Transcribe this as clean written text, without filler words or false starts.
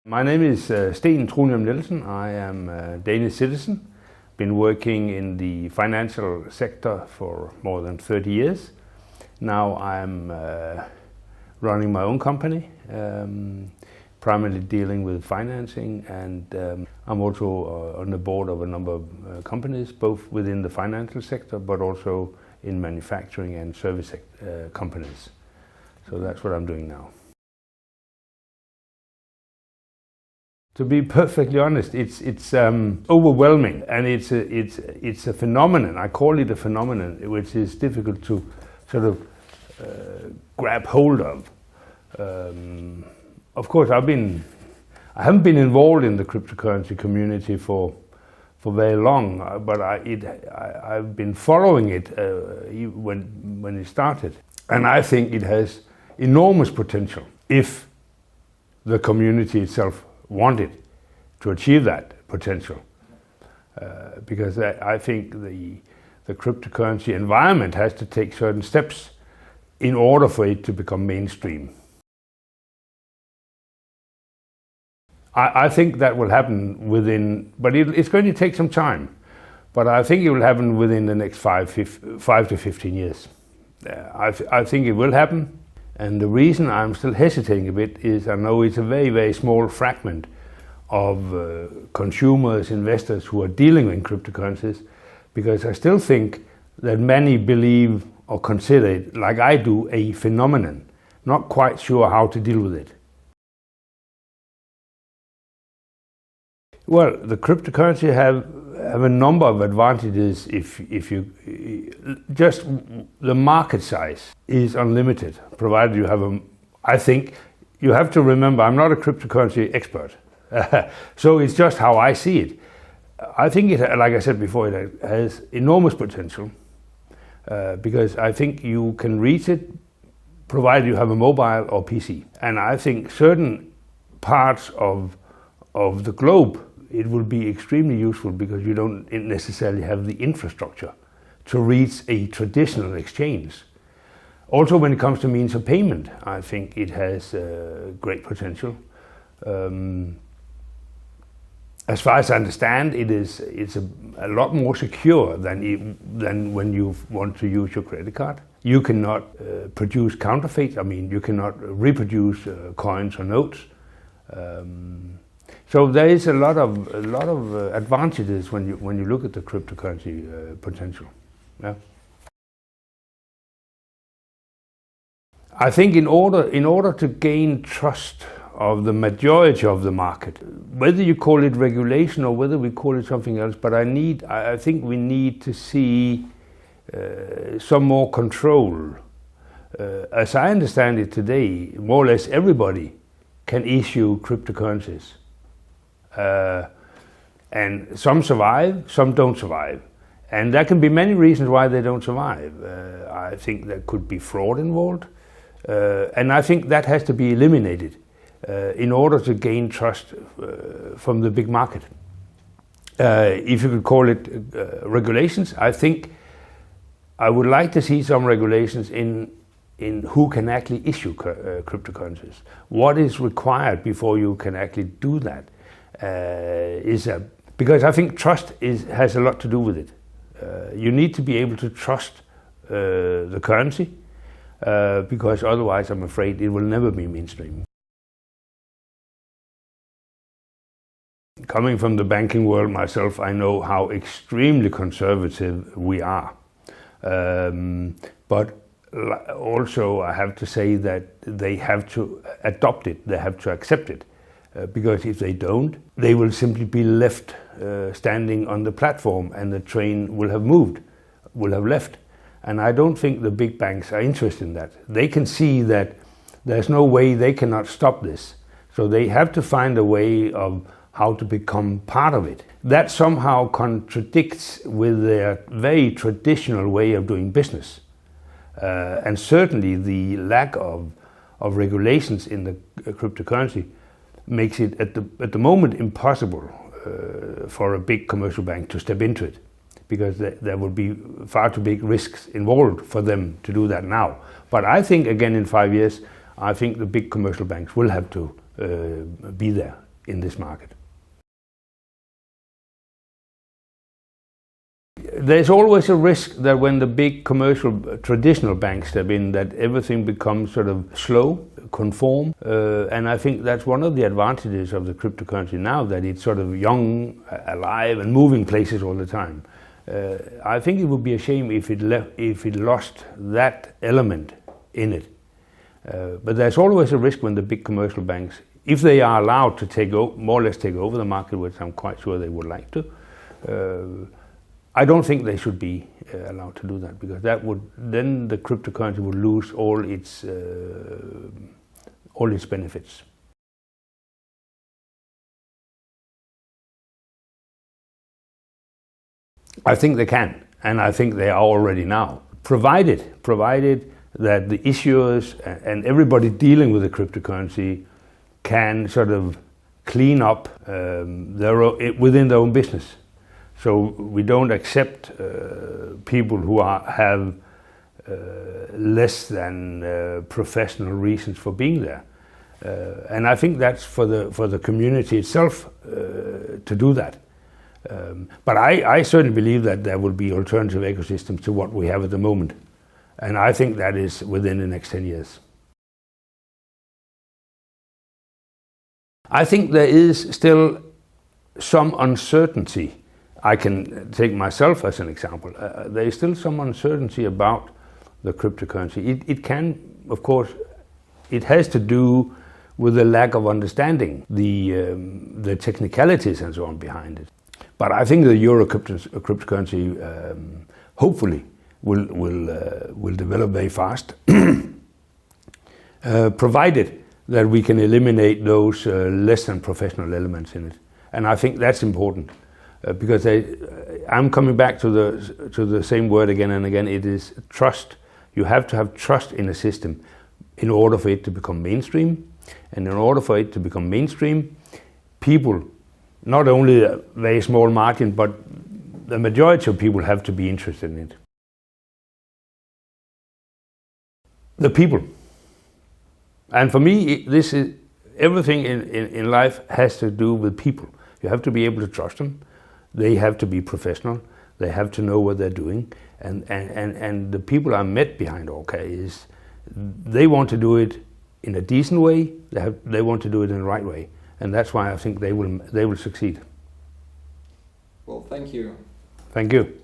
My name is Steen Trondhjem Nielsen. I am a Danish citizen. Been working in the financial sector for more than 30 years. Now I'm running my own company, primarily dealing with financing, and I'm also on the board of a number of companies, both within the financial sector but also in manufacturing and service companies. So that's what I'm doing now. To be perfectly honest, it's overwhelming, and it's a phenomenon. I call it a phenomenon which is difficult to sort of grab hold of. Of course, I haven't been involved in the cryptocurrency community for very long, but I've been following it when it started, and I think it has enormous potential if the community itself wanted to achieve that potential, because I think the cryptocurrency environment has to take certain steps in order for it to become mainstream. I think that will happen within, but it's going to take some time, but I think it will happen within the next 5 to 15 years. I think it will happen. And the reason I'm still hesitating a bit is I know it's a very, very small fragment of consumers, investors who are dealing in cryptocurrencies, because I still think that many believe or consider it, like I do, a phenomenon, not quite sure how to deal with it. Well, the cryptocurrency have a number of advantages if you just the market size is unlimited, provided you have I think you have to remember, I'm not a cryptocurrency expert, so it's just how I see it. I think it, like I said before, it has enormous potential, because I think you can reach it provided you have a mobile or PC, and I think certain parts of the globe it will be extremely useful because you don't necessarily have the infrastructure to reach a traditional exchange. Also, when it comes to means of payment, I think it has great potential. As far as I understand, it's a lot more secure than when you want to use your credit card. You cannot produce counterfeit. I mean, you cannot reproduce coins or notes. So there is a lot of advantages when you look at the cryptocurrency potential. Yeah. I think in order to gain trust of the majority of the market, whether you call it regulation or whether we call it something else, but I think we need to see some more control. As I understand it today, more or less everybody can issue cryptocurrencies. And some survive, some don't survive. And there can be many reasons why they don't survive. I think there could be fraud involved. And I think that has to be eliminated in order to gain trust from the big market. If you could call it regulations, I think I would like to see some regulations in who can actually issue cryptocurrencies. What is required before you can actually do that? Because I think trust has a lot to do with it. You need to be able to trust the currency, because otherwise I'm afraid it will never be mainstream. Coming from the banking world myself, I know how extremely conservative we are. But also I have to say that they have to adopt it, they have to accept it. Because if they don't, they will simply be left standing on the platform, and the train will have left. And I don't think the big banks are interested in that. They can see that there's no way they cannot stop this. So they have to find a way of how to become part of it. That somehow contradicts with their very traditional way of doing business. And certainly the lack of regulations in the cryptocurrency makes it at the moment impossible for a big commercial bank to step into it, because there would be far too big risks involved for them to do that now. But I think again in 5 years, I think the big commercial banks will have to be there in this market. There's always a risk that when the big commercial traditional banks step in, that everything becomes sort of slow, conform, and I think that's one of the advantages of the cryptocurrency now, that it's sort of young, alive, and moving places all the time. I think it would be a shame if it lost that element in it. But there's always a risk when the big commercial banks, if they are allowed to more or less take over the market, which I'm quite sure they would like to. I don't think they should be allowed to do that, because then the cryptocurrency would lose all its benefits. I think they can, and I think they are already now, provided that the issuers and everybody dealing with the cryptocurrency can sort of clean up within their own business. So we don't accept people who have less than professional reasons for being there, and I think that's for the community itself to do that. But I certainly believe that there will be alternative ecosystems to what we have at the moment, and I think that is within the next 10 years. I think there is still some uncertainty. I can take myself as an example. There is still some uncertainty about the cryptocurrency. It can, of course, it has to do with the lack of understanding the technicalities and so on behind it. But I think the euro cryptocurrency hopefully will develop very fast, provided that we can eliminate those less than professional elements in it. And I think that's important. Because I'm coming back to the same word again and again. It is trust. You have to have trust in a system in order for it to become mainstream. And in order for it to become mainstream, people, not only a very small margin, but the majority of people have to be interested in it. The people. And for me, this is everything in life has to do with people. You have to be able to trust them. They have to be professional. They have to know what they're doing. And the people I met behind ORCA they want to do it in a decent way. They want to do it in the right way. And that's why I think they will succeed. Well, thank you. Thank you.